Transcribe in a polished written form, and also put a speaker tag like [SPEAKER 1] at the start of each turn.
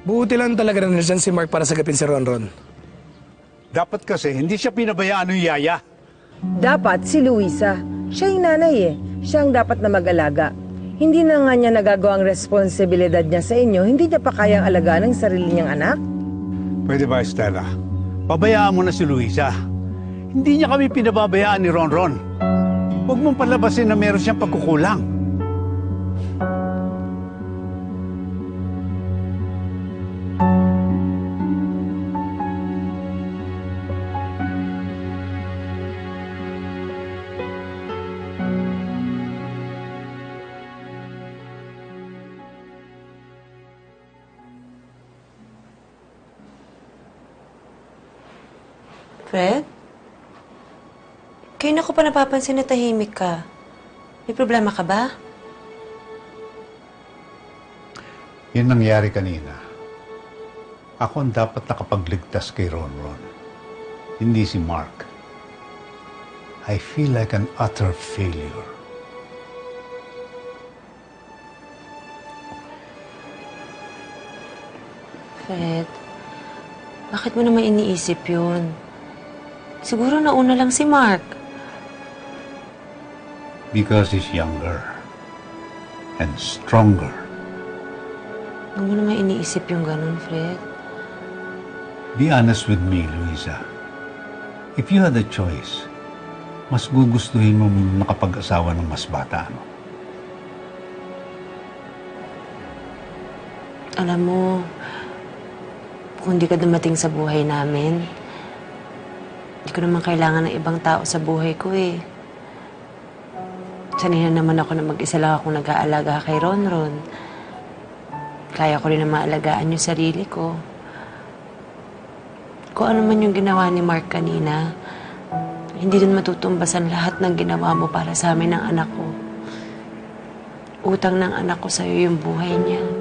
[SPEAKER 1] Buti lang talaga na nandiyan si Mark para sagapin si Ronron.
[SPEAKER 2] Dapat kasi hindi siya pinabayaan ng yaya.
[SPEAKER 3] Dapat si Luisa. Siya yung nanay eh. Siya ang dapat na mag-alaga. Hindi na nga niya nagagawa ang responsibilidad niya sa inyo, hindi niya pa kayang alagaan ang sarili niyang anak?
[SPEAKER 2] Pwede ba, Estela? Pabayaan mo na si Luisa. Hindi niya kami pinababayaan ni Ronron. Huwag mong palabasin na meron siyang pagkukulang.
[SPEAKER 4] Fred? Kayo na ko pa napapansin na tahimik ka. May problema ka ba?
[SPEAKER 2] Yun nangyari kanina. Ako ang dapat nakapagligtas kay Ronron. Hindi si Mark. I feel like an utter failure.
[SPEAKER 4] Fred, bakit mo naman iniisip yun? Siguro nauna lang si Mark.
[SPEAKER 2] Because he's younger and stronger.
[SPEAKER 4] Huwag mo naman iniisip yung ganun, Fred.
[SPEAKER 2] Be honest with me, Luisa. If you had a choice, mas gugustuhin mo makapag-asawa ng mas bata, ano?
[SPEAKER 4] Alam mo, kung di ka dumating sa buhay namin, hindi ko naman kailangan ng ibang tao sa buhay ko eh. Sanay na naman ako na mag-isa lang akong nag-aalaga kay Ronron. Kaya ko rin na maalagaan yung sarili ko. Kung ano man yung ginawa ni Mark kanina, hindi din matutumbasan lahat ng ginawa mo para sa amin ng anak ko. Utang ng anak ko sa'yo yung buhay niya.